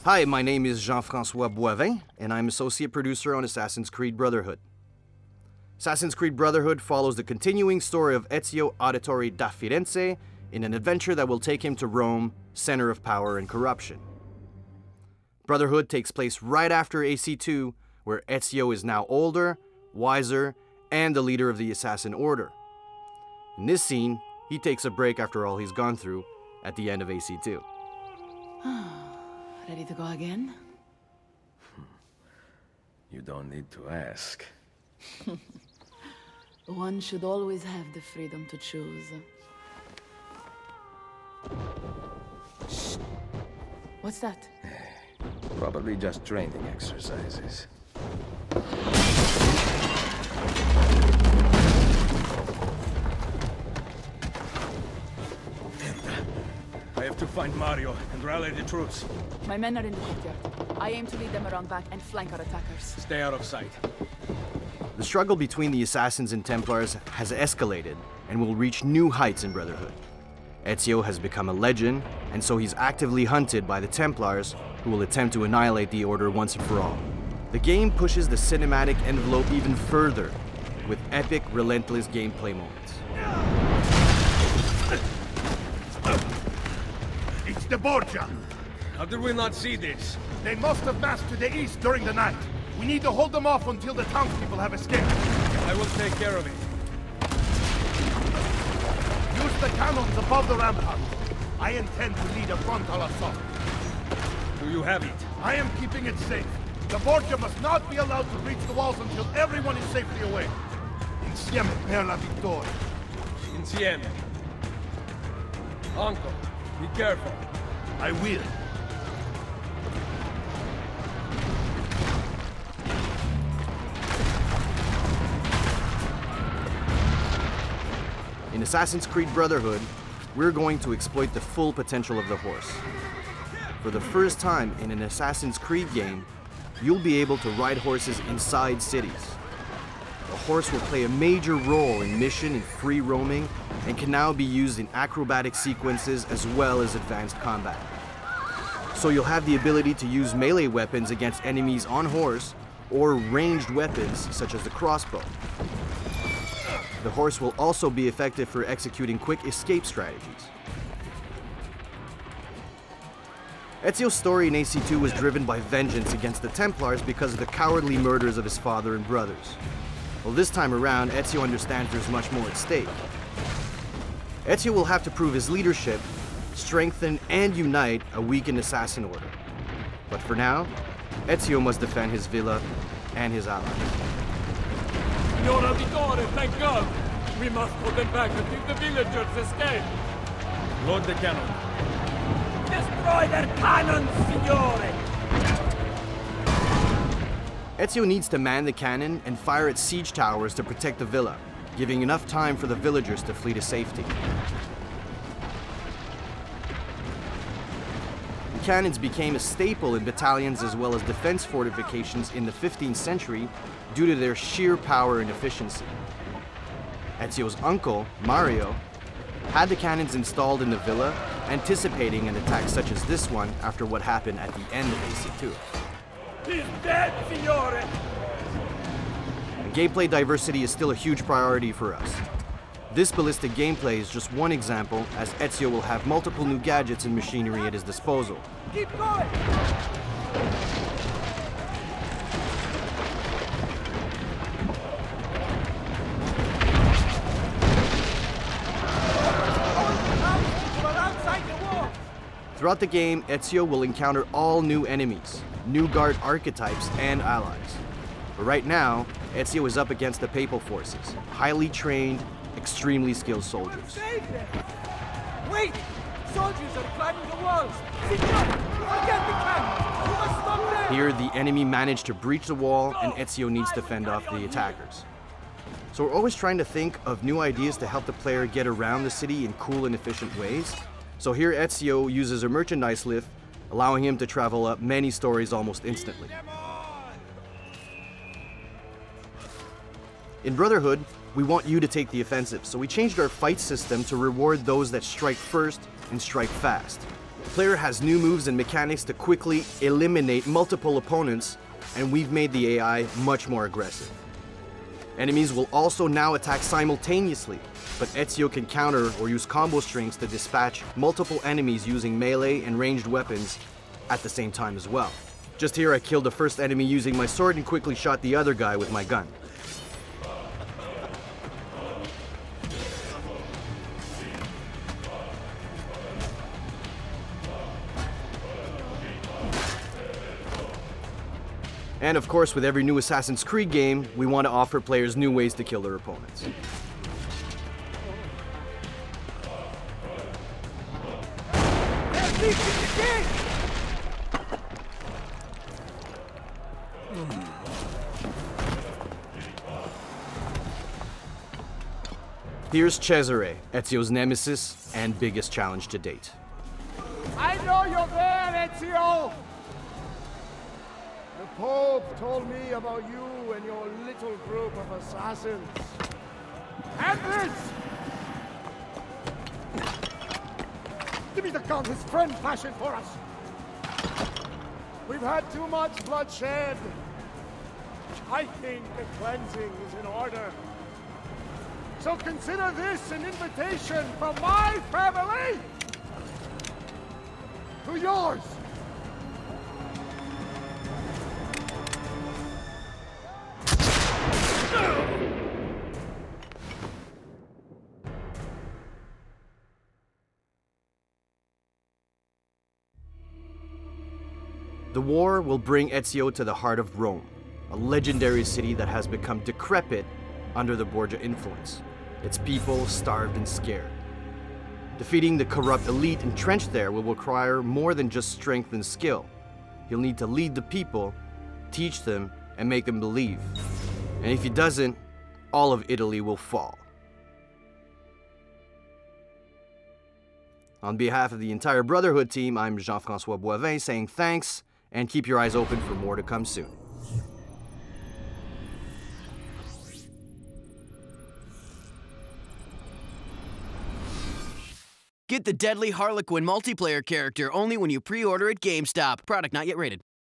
Hi, my name is Jean-François Boivin, and I'm associate producer on Assassin's Creed Brotherhood. Assassin's Creed Brotherhood follows the continuing story of Ezio Auditore da Firenze in an adventure that will take him to Rome, center of power and corruption. Brotherhood takes place right after AC2, where Ezio is now older, wiser, and the leader of the Assassin Order. In this scene, he takes a break after all he's gone through at the end of AC2. Ready to go again? You don't need to ask. One should always have the freedom to choose. Shh. What's that? Probably just training exercises. I have to find Mario and rally the troops. My men are in the courtyard. I aim to lead them around back and flank our attackers. Stay out of sight. The struggle between the Assassins and Templars has escalated and will reach new heights in Brotherhood. Ezio has become a legend, and so he's actively hunted by the Templars, who will attempt to annihilate the Order once and for all. The game pushes the cinematic envelope even further, with epic, relentless gameplay moments. It's the Borgia! How did we not see this? They must have massed to the east during the night. We need to hold them off until the townspeople have escaped. I will take care of it. Use the cannons above the ramparts. I intend to lead a frontal assault. Do you have it? I am keeping it safe. The Borgia must not be allowed to breach the walls until everyone is safely away. Insieme per la vittoria. Insieme. Uncle, be careful. I will. In Assassin's Creed Brotherhood, we're going to exploit the full potential of the horse. For the first time in an Assassin's Creed game, you'll be able to ride horses inside cities. The horse will play a major role in mission and free roaming, and can now be used in acrobatic sequences as well as advanced combat. So you'll have the ability to use melee weapons against enemies on horse, or ranged weapons such as the crossbow. The horse will also be effective for executing quick escape strategies. Ezio's story in AC2 was driven by vengeance against the Templars because of the cowardly murders of his father and brothers. Well, this time around, Ezio understands there's much more at stake. Ezio will have to prove his leadership, strengthen and unite a weakened Assassin Order. But for now, Ezio must defend his villa and his allies. Signora Auditore, thank God! We must put them back until the villagers escape! Load the cannon. Destroy their cannons, Signore! Ezio needs to man the cannon and fire its siege towers to protect the villa, giving enough time for the villagers to flee to safety. Cannons became a staple in battalions as well as defense fortifications in the 15th century due to their sheer power and efficiency. Ezio's uncle, Mario, had the cannons installed in the villa, anticipating an attack such as this one after what happened at the end of AC2. He's dead, Signore! And gameplay diversity is still a huge priority for us. This ballistic gameplay is just one example, as Ezio will have multiple new gadgets and machinery at his disposal. Keep going! Throughout the game, Ezio will encounter all new enemies, new guard archetypes, and allies. But right now, Ezio is up against the Papal forces, highly trained, extremely skilled soldiers. Save them! Wait! Soldiers are climbing the walls! Signore, forget the cannon! You must stop them! Here, the enemy managed to breach the wall, and Ezio needs to fend off the attackers. So we're always trying to think of new ideas to help the player get around the city in cool and efficient ways. So here Ezio uses a merchandise lift, allowing him to travel up many stories almost instantly. In Brotherhood, we want you to take the offensive, so we changed our fight system to reward those that strike first and strike fast. Player has new moves and mechanics to quickly eliminate multiple opponents, and we've made the AI much more aggressive. Enemies will also now attack simultaneously, but Ezio can counter or use combo strings to dispatch multiple enemies using melee and ranged weapons at the same time as well. Just here I killed the first enemy using my sword and quickly shot the other guy with my gun. And of course, with every new Assassin's Creed game, we want to offer players new ways to kill their opponents. Here's Cesare, Ezio's nemesis and biggest challenge to date. I know you're there, Ezio! The Pope told me about you and your little group of assassins. And this! Give me the gun his friend fashioned for us! We've had too much bloodshed. I think the cleansing is in order. So consider this an invitation from my family to yours. The war will bring Ezio to the heart of Rome, a legendary city that has become decrepit under the Borgia influence, its people starved and scared. Defeating the corrupt elite entrenched there will require more than just strength and skill. He'll need to lead the people, teach them, and make them believe. And if he doesn't, all of Italy will fall. On behalf of the entire Brotherhood team, I'm Jean-François Boivin saying thanks, and keep your eyes open for more to come soon. Get the Deadly Harlequin multiplayer character only when you pre-order at GameStop. Product not yet rated.